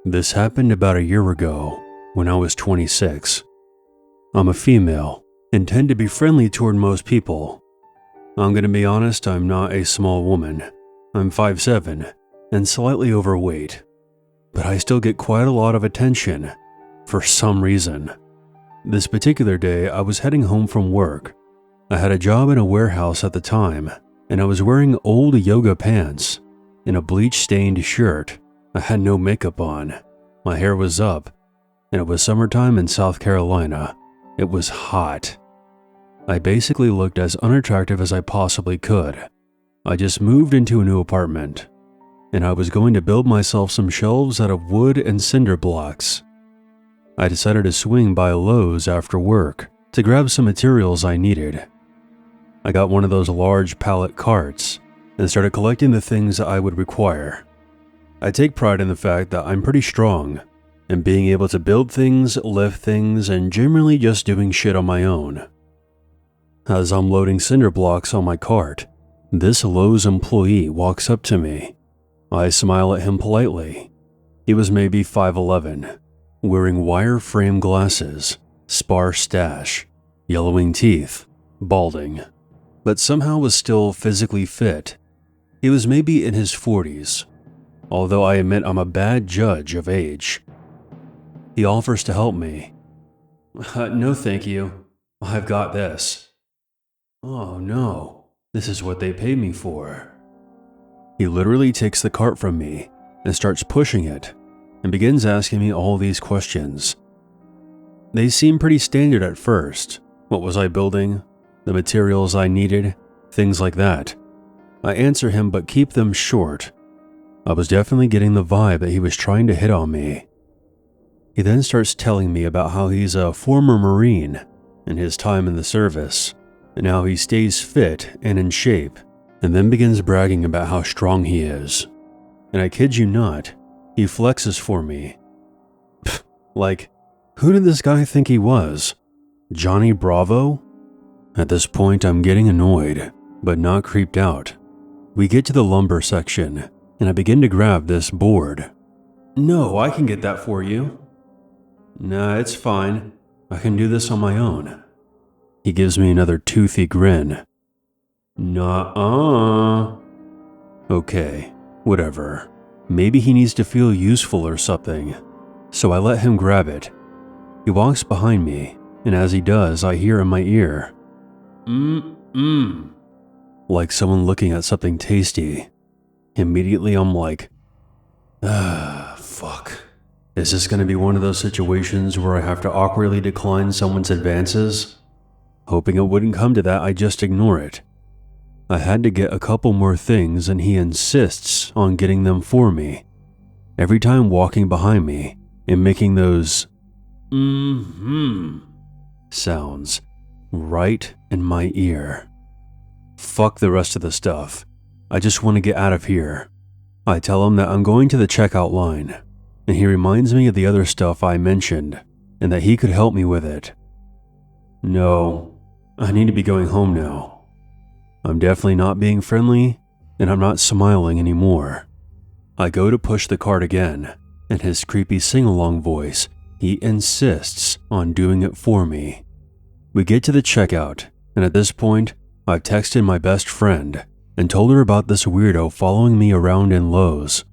This happened about a year ago when I was 26. I'm a female and tend to be friendly toward most people. I'm gonna be honest, I'm not a small woman. I'm 5'7" and slightly overweight, but I still get quite a lot of attention for some reason. This particular day, I was heading home from work. I had a job in a warehouse at the time, and I was wearing old yoga pants and a bleach-stained shirt. I had no makeup on. My hair was up, and it was summertime in South Carolina. It was hot. I basically looked as unattractive as I possibly could. I just moved into a new apartment, and I was going to build myself some shelves out of wood and cinder blocks. I decided to swing by Lowe's after work to grab some materials I needed. I got one of those large pallet carts and started collecting the things I would require. I take pride in the fact that I'm pretty strong and being able to build things, lift things, and generally just doing shit on my own. As I'm loading cinder blocks on my cart, this Lowe's employee walks up to me. I smile at him politely. He was maybe 5'11", wearing wire frame glasses, sparse stash, yellowing teeth, balding, but somehow was still physically fit. He was maybe in his 40s, although I admit I'm a bad judge of age. He offers to help me. No thank you, I've got this. Oh no, this is what they pay me for. He literally takes the cart from me and starts pushing it and begins asking me all these questions. They seem pretty standard at first. What was I building? The materials I needed? Things like that. I answer him but keep them short. I was definitely getting the vibe that he was trying to hit on me. He then starts telling me about how he's a former Marine and his time in the service, and how he stays fit and in shape, and then begins bragging about how strong he is. And I kid you not, he flexes for me. Pfft, like, who did this guy think he was? Johnny Bravo? At this point, I'm getting annoyed, but not creeped out. We get to the lumber section, and I begin to grab this board. No, I can get that for you. Nah, it's fine. I can do this on my own. He gives me another toothy grin. Nuh-uh. Okay, whatever. Maybe he needs to feel useful or something. So I let him grab it. He walks behind me, and as he does, I hear in my ear, like someone looking at something tasty. Immediately I'm like, fuck. Is this gonna be one of those situations where I have to awkwardly decline someone's advances? Hoping it wouldn't come to that, I just ignore it. I had to get a couple more things and he insists on getting them for me. Every time walking behind me and making those sounds right in my ear. Fuck the rest of the stuff. I just want to get out of here. I tell him that I'm going to the checkout line, and he reminds me of the other stuff I mentioned and that he could help me with it. No, I need to be going home now. I'm definitely not being friendly, and I'm not smiling anymore. I go to push the cart again, and his creepy sing-along voice, he insists on doing it for me. We get to the checkout, and at this point, I've texted my best friend and told her about this weirdo following me around in Lowe's.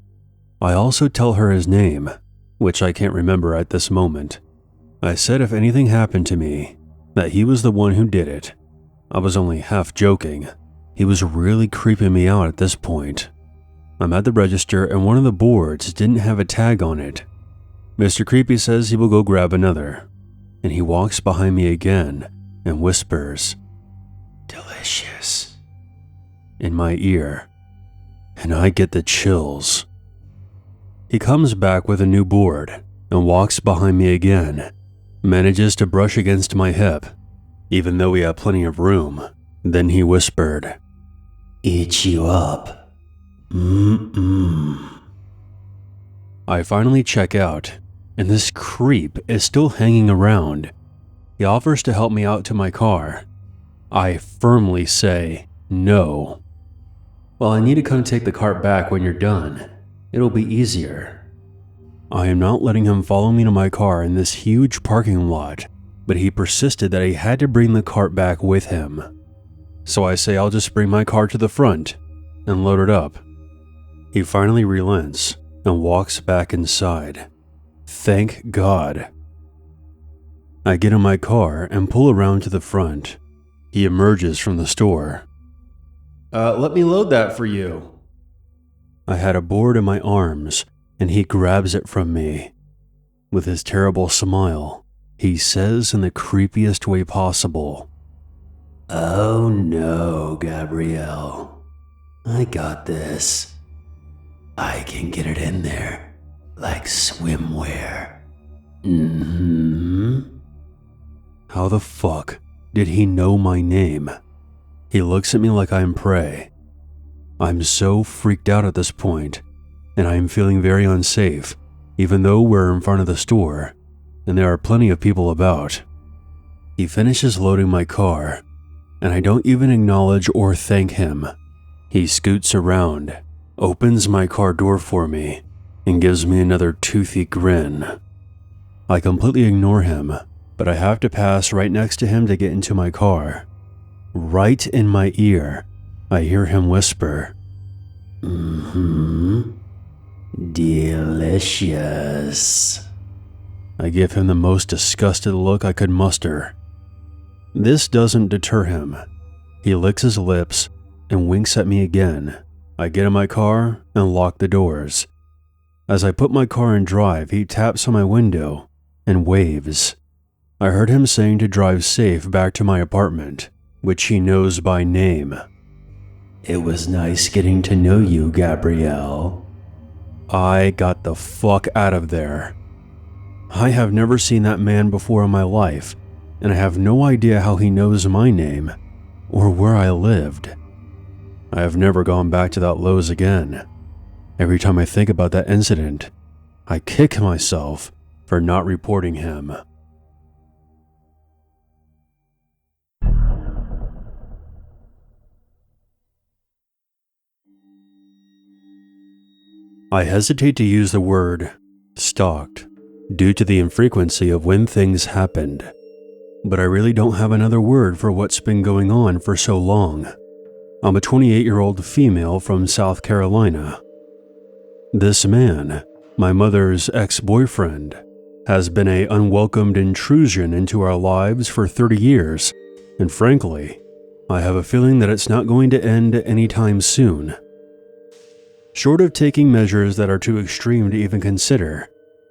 I also tell her his name, which I can't remember at this moment. I said if anything happened to me, that he was the one who did it. I was only half joking. He was really creeping me out at this point. I'm at the register and one of the boards didn't have a tag on it. Mr. Creepy says he will go grab another, and he walks behind me again and whispers, "Delicious," in my ear, and I get the chills. He comes back with a new board and walks behind me again, manages to brush against my hip, even though we have plenty of room. Then he whispered, "Eat you up. I finally check out, and this creep is still hanging around. He offers to help me out to my car. I firmly say no. Well, I need to come take the cart back when you're done. It'll be easier. I am not letting him follow me to my car in this huge parking lot, but he persisted that he had to bring the cart back with him. So I say I'll just bring my car to the front and load it up. He finally relents and walks back inside. Thank God. I get in my car and pull around to the front. He emerges from the store. Let me load that for you. I had a board in my arms, and he grabs it from me. With his terrible smile, he says in the creepiest way possible, "Oh no, Gabrielle. I got this. I can get it in there like swimwear." How the fuck did he know my name? He looks at me like I am prey. I'm so freaked out at this point, and I am feeling very unsafe, even though we're in front of the store, and there are plenty of people about. He finishes loading my car, and I don't even acknowledge or thank him. He scoots around, opens my car door for me, and gives me another toothy grin. I completely ignore him, but I have to pass right next to him to get into my car. Right in my ear, I hear him whisper, "Delicious." I give him the most disgusted look I could muster. This doesn't deter him. He licks his lips and winks at me again. I get in my car and lock the doors. As I put my car in drive, he taps on my window and waves. I heard him saying to drive safe back to my apartment, which he knows by name. "It was nice getting to know you, Gabrielle." I got the fuck out of there. I have never seen that man before in my life, and I have no idea how he knows my name or where I lived. I have never gone back to that Lowe's again. Every time I think about that incident, I kick myself for not reporting him. I hesitate to use the word stalked due to the infrequency of when things happened, but I really don't have another word for what's been going on for so long. I'm a 28-year-old female from South Carolina. This man, my mother's ex-boyfriend, has been an unwelcomed intrusion into our lives for 30 years, and frankly, I have a feeling that it's not going to end anytime soon. Short of taking measures that are too extreme to even consider,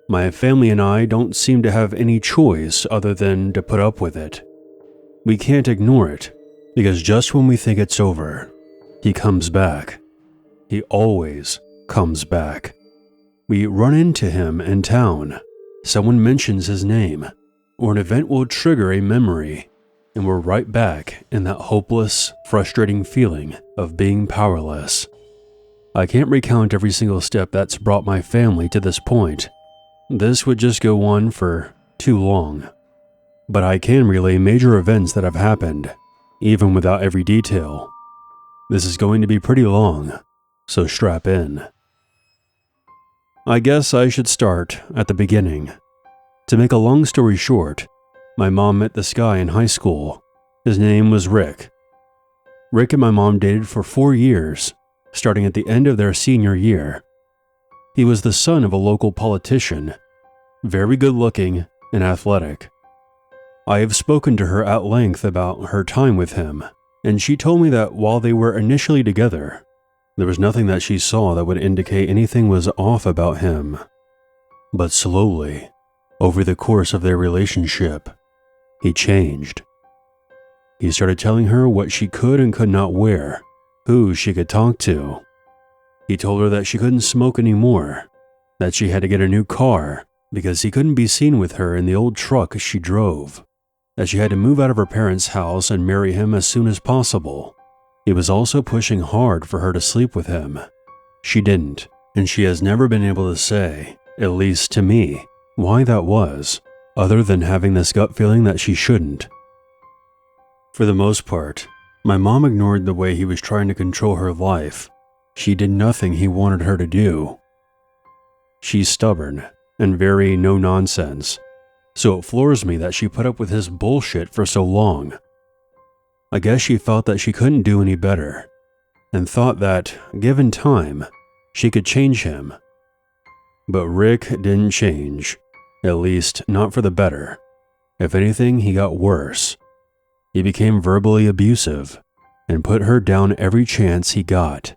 my family and I don't seem to have any choice other than to put up with it. We can't ignore it, because just when we think it's over, he comes back. He always comes back. We run into him in town, someone mentions his name, or an event will trigger a memory, and we're right back in that hopeless, frustrating feeling of being powerless. I can't recount every single step that's brought my family to this point. This would just go on for too long. But I can relay major events that have happened, even without every detail. This is going to be pretty long, so strap in. I guess I should start at the beginning. To make a long story short, my mom met this guy in high school. His name was Rick. Rick and my mom dated for 4 years, starting at the end of their senior year. He was the son of a local politician, very good looking and athletic. I have spoken to her at length about her time with him, and she told me that while they were initially together, there was nothing that she saw that would indicate anything was off about him. But slowly, over the course of their relationship, he changed. He started telling her what she could and could not wear, who she could talk to. He told her that she couldn't smoke anymore, that she had to get a new car because he couldn't be seen with her in the old truck she drove, that she had to move out of her parents' house and marry him as soon as possible. He was also pushing hard for her to sleep with him. She didn't, and she has never been able to say, at least to me, why that was, other than having this gut feeling that she shouldn't. For the most part, my mom ignored the way he was trying to control her life. She did nothing he wanted her to do. She's stubborn, and very no-nonsense, so it floors me that she put up with his bullshit for so long. I guess she felt that she couldn't do any better, and thought that, given time, she could change him. But Rick didn't change, at least not for the better. If anything, he got worse. He became verbally abusive, and put her down every chance he got.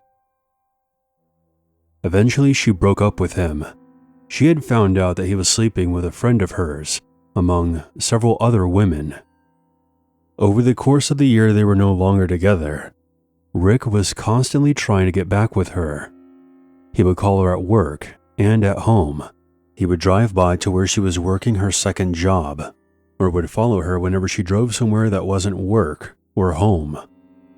Eventually, she broke up with him. She had found out that he was sleeping with a friend of hers, among several other women. Over the course of the year they were no longer together, Rick was constantly trying to get back with her. He would call her at work and at home. He would drive by to where she was working her second job, or would follow her whenever she drove somewhere that wasn't work or home.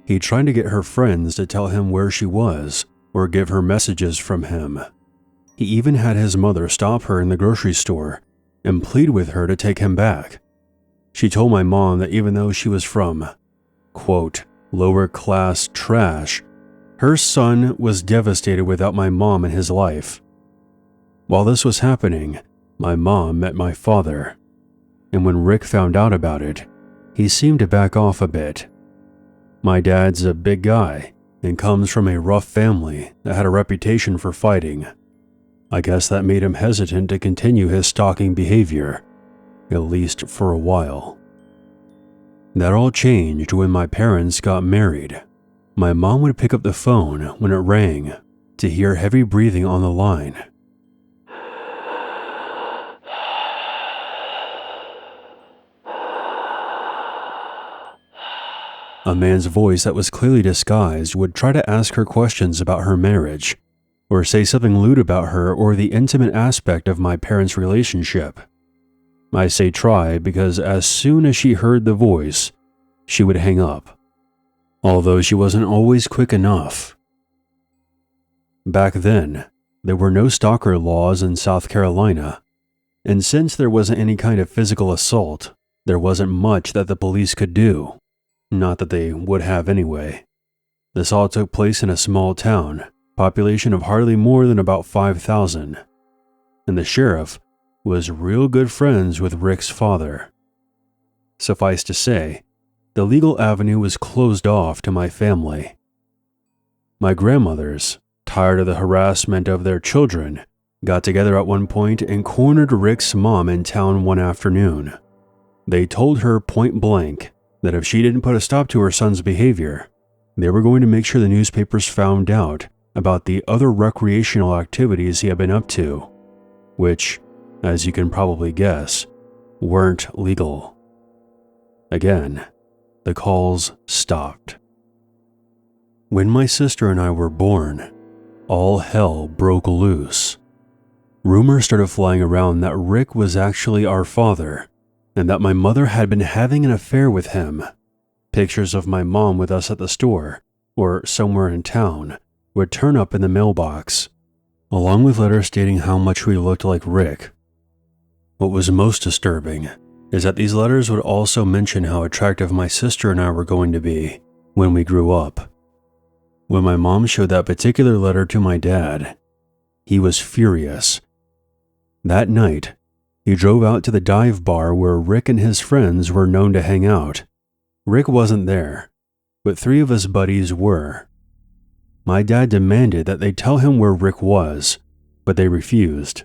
He tried to get her friends to tell him where she was or give her messages from him. He even had his mother stop her in the grocery store and plead with her to take him back. She told my mom that even though she was from, quote, lower class trash, her son was devastated without my mom in his life. While this was happening, my mom met my father, and when Rick found out about it, he seemed to back off a bit. My dad's a big guy and comes from a rough family that had a reputation for fighting. I guess that made him hesitant to continue his stalking behavior, at least for a while. That all changed when my parents got married. My mom would pick up the phone when it rang to hear heavy breathing on the line. A man's voice that was clearly disguised would try to ask her questions about her marriage, or say something lewd about her or the intimate aspect of my parents' relationship. I say try because as soon as she heard the voice, she would hang up, although she wasn't always quick enough. Back then, there were no stalker laws in South Carolina, and since there wasn't any kind of physical assault, there wasn't much that the police could do. Not that they would have anyway. This all took place in a small town, population of hardly more than about 5,000, and the sheriff was real good friends with Rick's father. Suffice to say, the legal avenue was closed off to my family. My grandmothers, tired of the harassment of their children, got together at one point and cornered Rick's mom in town one afternoon. They told her point blank that if she didn't put a stop to her son's behavior, they were going to make sure the newspapers found out about the other recreational activities he had been up to, which, as you can probably guess, weren't legal. Again, the calls stopped. When my sister and I were born, all hell broke loose. Rumors started flying around that Rick was actually our father, and that my mother had been having an affair with him. Pictures of my mom with us at the store, or somewhere in town, would turn up in the mailbox, along with letters stating how much we looked like Rick. What was most disturbing is that these letters would also mention how attractive my sister and I were going to be when we grew up. When my mom showed that particular letter to my dad, he was furious. That night, he drove out to the dive bar where Rick and his friends were known to hang out. Rick wasn't there, but 3 of his buddies were. My dad demanded that they tell him where Rick was, but they refused.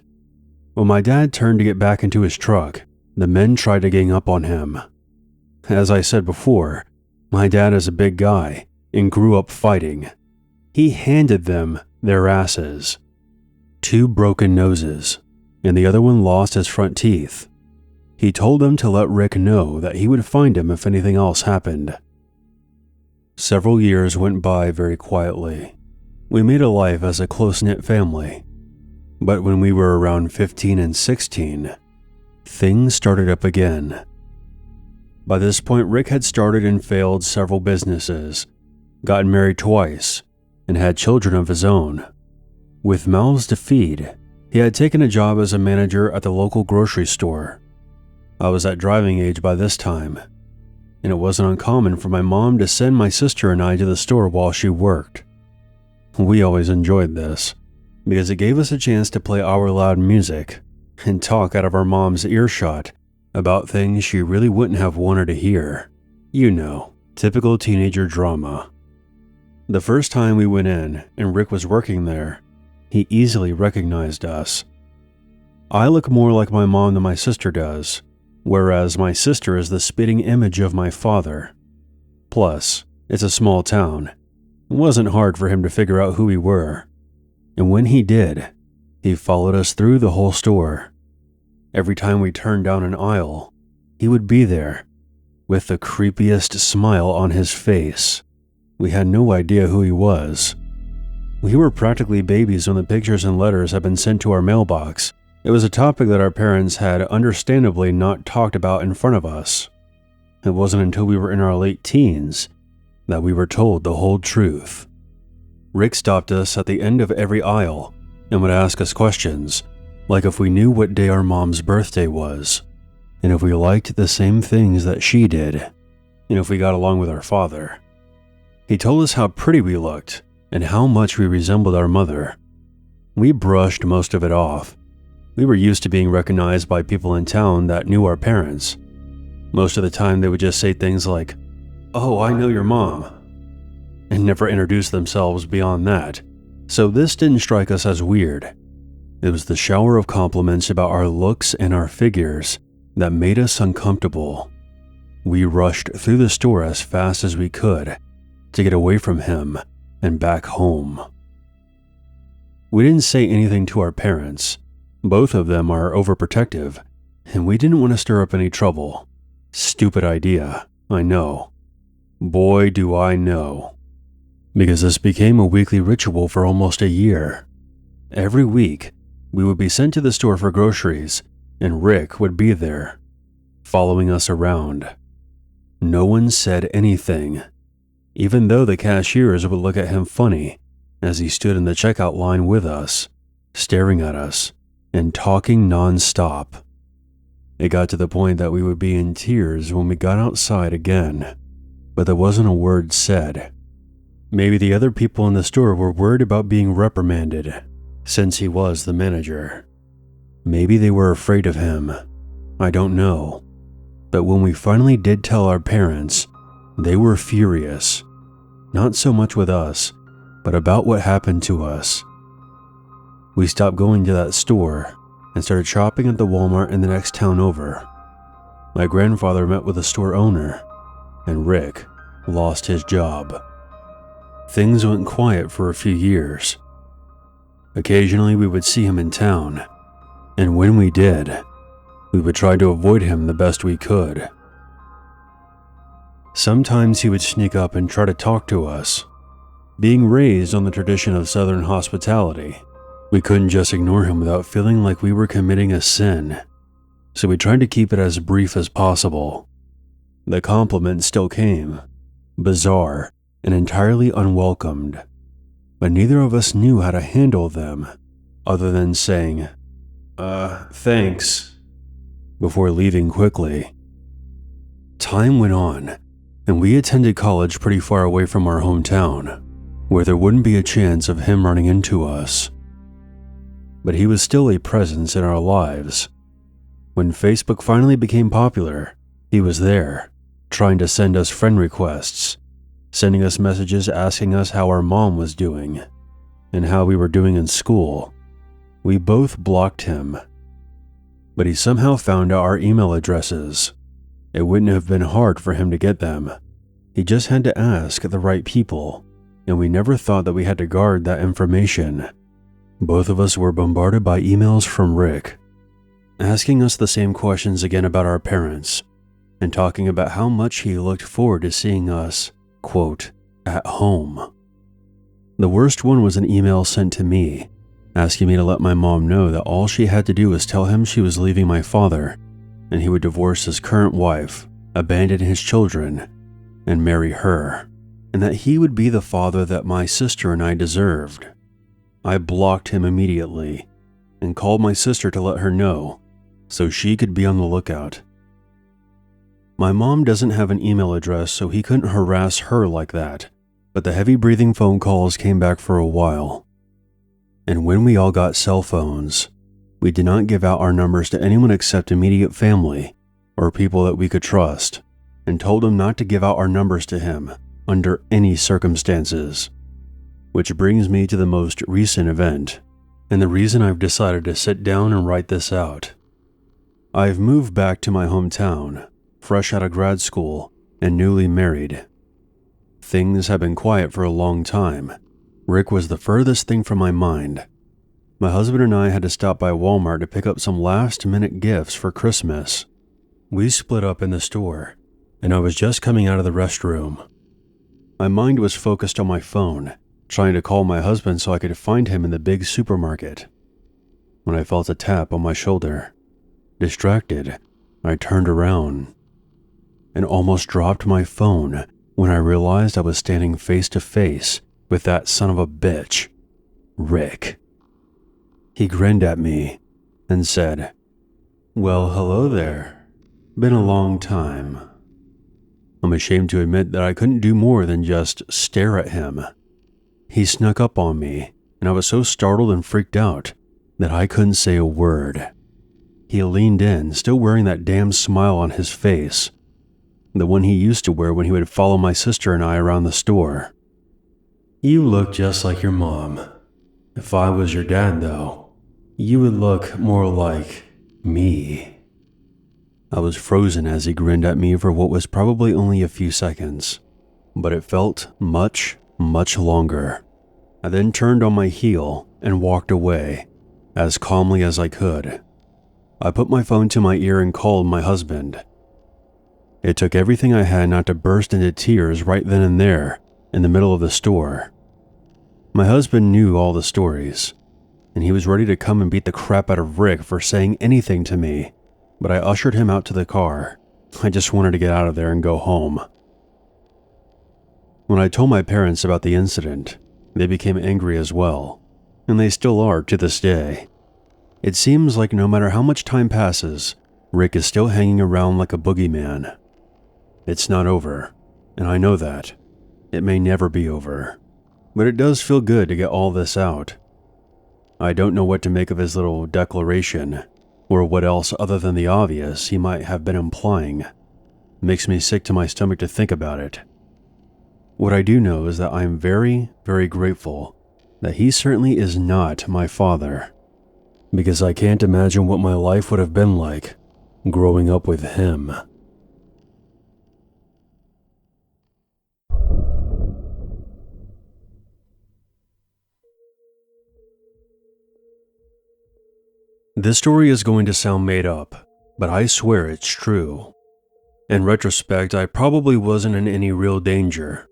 When my dad turned to get back into his truck, the men tried to gang up on him. As I said before, my dad is a big guy and grew up fighting. He handed them their asses. 2 broken noses, and the other one lost his front teeth. He told them to let Rick know that he would find him if anything else happened. Several years went by very quietly. We made a life as a close-knit family. But when we were around 15 and 16, things started up again. By this point, Rick had started and failed several businesses, gotten married twice, and had children of his own. With mouths to feed, he had taken a job as a manager at the local grocery store. I was at driving age by this time, and it wasn't uncommon for my mom to send my sister and I to the store while she worked. We always enjoyed this, because it gave us a chance to play our loud music, and talk out of our mom's earshot about things she really wouldn't have wanted to hear. You know, typical teenager drama. The first time we went in and Rick was working there, he easily recognized us. I look more like my mom than my sister does, whereas my sister is the spitting image of my father. Plus, it's a small town. It wasn't hard for him to figure out who we were. And when he did, he followed us through the whole store. Every time we turned down an aisle, he would be there, with the creepiest smile on his face. We had no idea who he was. We were practically babies when the pictures and letters had been sent to our mailbox. It was a topic that our parents had understandably not talked about in front of us. It wasn't until we were in our late teens that we were told the whole truth. Rick stopped us at the end of every aisle and would ask us questions, like if we knew what day our mom's birthday was, and if we liked the same things that she did, and if we got along with our father. He told us how pretty we looked and how much we resembled our mother. We brushed most of it off. We were used to being recognized by people in town that knew our parents. Most of the time they would just say things like, "Oh, I know your mom," and never introduce themselves beyond that, so this didn't strike us as weird. It was the shower of compliments about our looks and our figures that made us uncomfortable. We rushed through the store as fast as we could to get away from him and back home. We didn't say anything to our parents. Both of them are overprotective, and we didn't want to stir up any trouble. Stupid idea, I know. Boy, do I know. Because this became a weekly ritual for almost a year. Every week, we would be sent to the store for groceries, and Rick would be there, following us around. No one said anything, even though the cashiers would look at him funny as he stood in the checkout line with us, staring at us and talking non-stop. It got to the point that we would be in tears when we got outside again, but there wasn't a word said. Maybe the other people in the store were worried about being reprimanded, since he was the manager. Maybe they were afraid of him. I don't know. But when we finally did tell our parents, they were furious. Not so much with us, but about what happened to us. We stopped going to that store and started shopping at the Walmart in the next town over. My grandfather met with the store owner, and Rick lost his job. Things went quiet for a few years. Occasionally we would see him in town, and when we did, we would try to avoid him the best we could. Sometimes he would sneak up and try to talk to us. Being raised on the tradition of Southern hospitality, we couldn't just ignore him without feeling like we were committing a sin, so we tried to keep it as brief as possible. The compliments still came, bizarre and entirely unwelcomed, but neither of us knew how to handle them other than saying, thanks, before leaving quickly. Time went on, and we attended college pretty far away from our hometown, where there wouldn't be a chance of him running into us. But he was still a presence in our lives. When Facebook finally became popular, he was there, trying to send us friend requests, sending us messages asking us how our mom was doing, and how we were doing in school. We both blocked him. But he somehow found our email addresses. It wouldn't have been hard for him to get them. He just had to ask the right people, and we never thought that we had to guard that information. Both of us were bombarded by emails from Rick, asking us the same questions again about our parents, and talking about how much he looked forward to seeing us, quote, at home. The worst one was an email sent to me, asking me to let my mom know that all she had to do was tell him she was leaving my father, and he would divorce his current wife, abandon his children, and marry her, and that he would be the father that my sister and I deserved. I blocked him immediately and called my sister to let her know so she could be on the lookout. My mom doesn't have an email address, so he couldn't harass her like that, but the heavy breathing phone calls came back for a while. And when we all got cell phones, we did not give out our numbers to anyone except immediate family or people that we could trust, and told him not to give out our numbers to him under any circumstances. Which brings me to the most recent event, and the reason I've decided to sit down and write this out. I've moved back to my hometown, fresh out of grad school and newly married. Things have been quiet for a long time. Rick was the furthest thing from my mind. My husband and I had to stop by Walmart to pick up some last-minute gifts for Christmas. We split up in the store, and I was just coming out of the restroom. My mind was focused on my phone, trying to call my husband so I could find him in the big supermarket, when I felt a tap on my shoulder. Distracted, I turned around and almost dropped my phone when I realized I was standing face to face with that son of a bitch, Rick. He grinned at me and said, "Well, hello there. Been a long time." I'm ashamed to admit that I couldn't do more than just stare at him. He snuck up on me, and I was so startled and freaked out that I couldn't say a word. He leaned in, still wearing that damn smile on his face, the one he used to wear when he would follow my sister and I around the store. "You look just like your mom. If I was your dad, though, you would look more like me." I was frozen as he grinned at me for what was probably only a few seconds, but it felt much, much longer. I then turned on my heel and walked away, as calmly as I could. I put my phone to my ear and called my husband. It took everything I had not to burst into tears right then and there, in the middle of the store. My husband knew all the stories, and he was ready to come and beat the crap out of Rick for saying anything to me, but I ushered him out to the car. I just wanted to get out of there and go home. When I told my parents about the incident, they became angry as well, and they still are to this day. It seems like no matter how much time passes, Rick is still hanging around like a boogeyman. It's not over, and I know that. It may never be over, but it does feel good to get all this out. I don't know what to make of his little declaration, or what else other than the obvious he might have been implying. It makes me sick to my stomach to think about it. What I do know is that I am very, very grateful that he certainly is not my father, because I can't imagine what my life would have been like growing up with him. This story is going to sound made up, but I swear it's true. In retrospect, I probably wasn't in any real danger.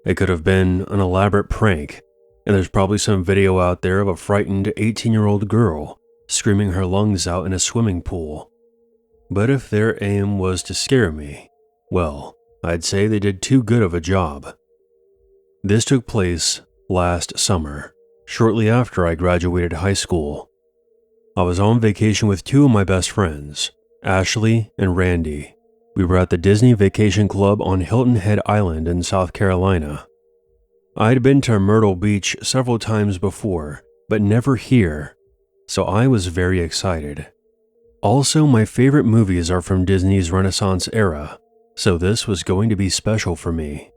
It could have been an elaborate prank, and there's probably some video out there of a frightened 18-year-old girl screaming her lungs out in a swimming pool. But if their aim was to scare me, well, I'd say they did too good of a job. This took place last summer, shortly after I graduated high school. I was on vacation with two of my best friends, Ashley and Randy. We were at the Disney Vacation Club on Hilton Head Island in South Carolina. I'd been to Myrtle Beach several times before, but never here, so I was very excited. Also, my favorite movies are from Disney's Renaissance era, so this was going to be special for me.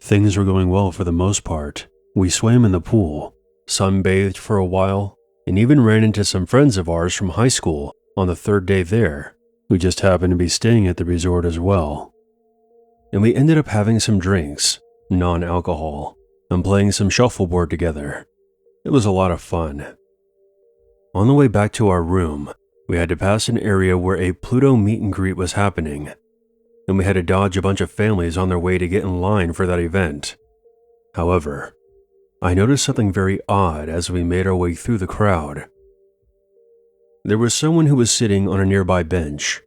Things were going well for the most part. We swam in the pool, sunbathed for a while, and even ran into some friends of ours from high school on the third day there, who just happened to be staying at the resort as well. And we ended up having some drinks, non-alcohol, and playing some shuffleboard together. It was a lot of fun. On the way back to our room, we had to pass an area where a Pluto meet and greet was happening, and we had to dodge a bunch of families on their way to get in line for that event. However, I noticed something very odd as we made our way through the crowd. There was someone who was sitting on a nearby bench.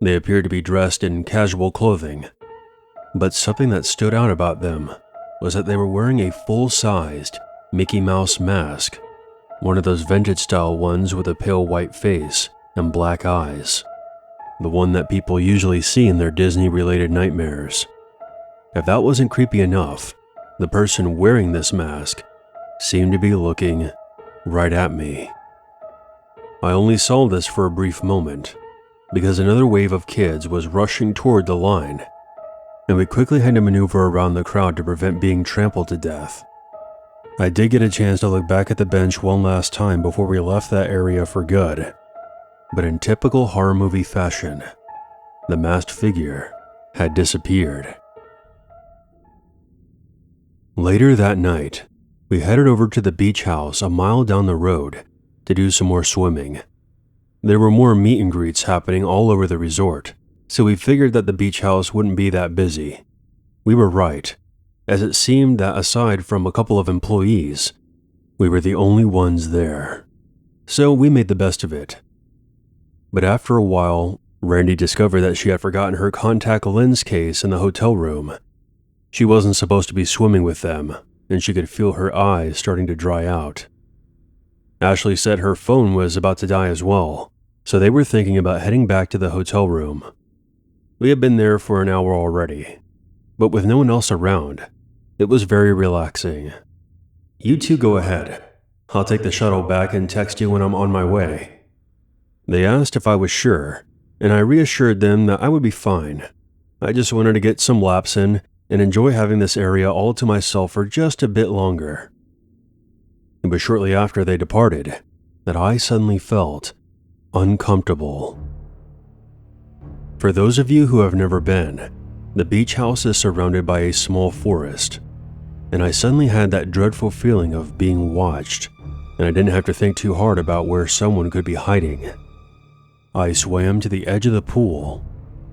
They appeared to be dressed in casual clothing, but something that stood out about them was that they were wearing a full-sized Mickey Mouse mask, one of those vintage-style ones with a pale white face and black eyes, the one that people usually see in their Disney-related nightmares. If that wasn't creepy enough, the person wearing this mask seemed to be looking right at me. I only saw this for a brief moment, because another wave of kids was rushing toward the line, and we quickly had to maneuver around the crowd to prevent being trampled to death. I did get a chance to look back at the bench one last time before we left that area for good, but in typical horror movie fashion, the masked figure had disappeared. Later that night, we headed over to the beach house a mile down the road to do some more swimming. There were more meet and greets happening all over the resort, so we figured that the beach house wouldn't be that busy. We were right, as it seemed that aside from a couple of employees, we were the only ones there. So we made the best of it. But after a while, Randy discovered that she had forgotten her contact lens case in the hotel room. She wasn't supposed to be swimming with them, and she could feel her eyes starting to dry out. Ashley said her phone was about to die as well, so they were thinking about heading back to the hotel room. We had been there for an hour already, but with no one else around, it was very relaxing. "You two go ahead. I'll take the shuttle back and text you when I'm on my way." They asked if I was sure, and I reassured them that I would be fine. I just wanted to get some laps in and enjoy having this area all to myself for just a bit longer. It was shortly after they departed that I suddenly felt uncomfortable. For those of you who have never been, the beach house is surrounded by a small forest, and I suddenly had that dreadful feeling of being watched, and I didn't have to think too hard about where someone could be hiding. I swam to the edge of the pool.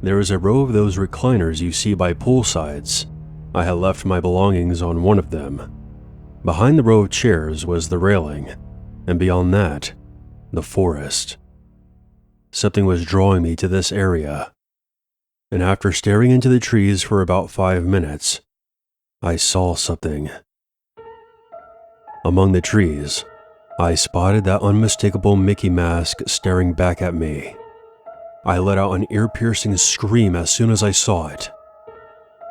There was a row of those recliners you see by poolsides. I had left my belongings on one of them. Behind the row of chairs was the railing, and beyond that, the forest. Something was drawing me to this area, and after staring into the trees for about 5 minutes, I saw something. Among the trees, I spotted that unmistakable Mickey mask staring back at me. I let out an ear-piercing scream as soon as I saw it.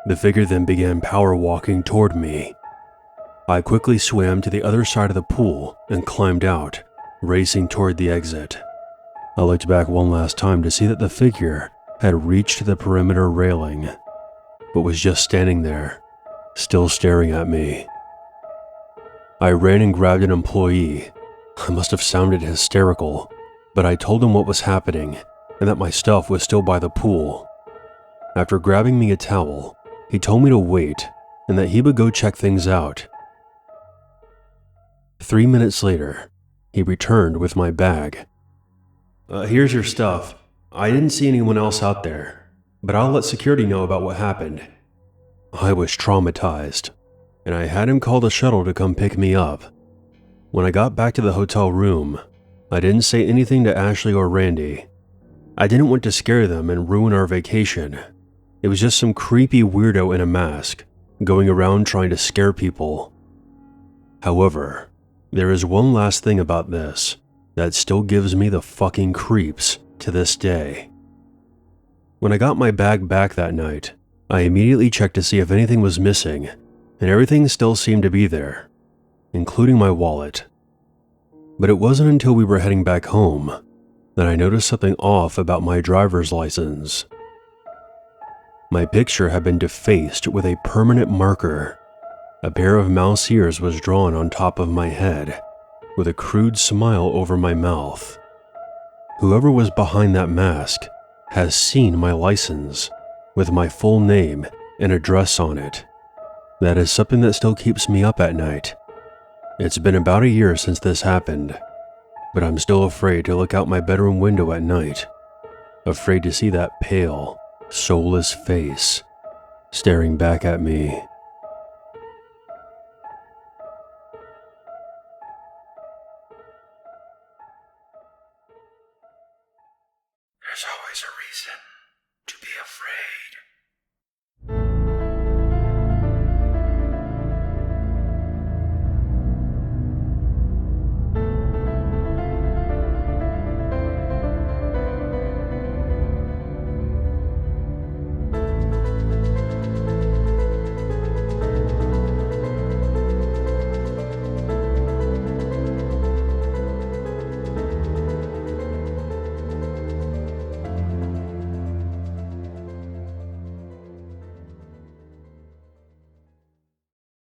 The figure then began power walking toward me. I quickly swam to the other side of the pool and climbed out, racing toward the exit. I looked back one last time to see that the figure had reached the perimeter railing, but was just standing there, still staring at me. I ran and grabbed an employee. I must have sounded hysterical, but I told him what was happening and that my stuff was still by the pool. After grabbing me a towel, he told me to wait and that he would go check things out. 3 minutes later, he returned with my bag. Here's your stuff. I didn't see anyone else out there, but I'll let security know about what happened." I was traumatized, and I had him call the shuttle to come pick me up. When I got back to the hotel room, I didn't say anything to Ashley or Randy. I didn't want to scare them and ruin our vacation. It was just some creepy weirdo in a mask, going around trying to scare people. However, there is one last thing about this that still gives me the fucking creeps to this day. When I got my bag back that night, I immediately checked to see if anything was missing, and everything still seemed to be there, including my wallet. But it wasn't until we were heading back home that I noticed something off about my driver's license. My picture had been defaced with a permanent marker. A pair of mouse ears was drawn on top of my head, with a crude smile over my mouth. Whoever was behind that mask has seen my license, with my full name and address on it. That is something that still keeps me up at night. It's been about a year since this happened, but I'm still afraid to look out my bedroom window at night, afraid to see that pale, soulless face staring back at me.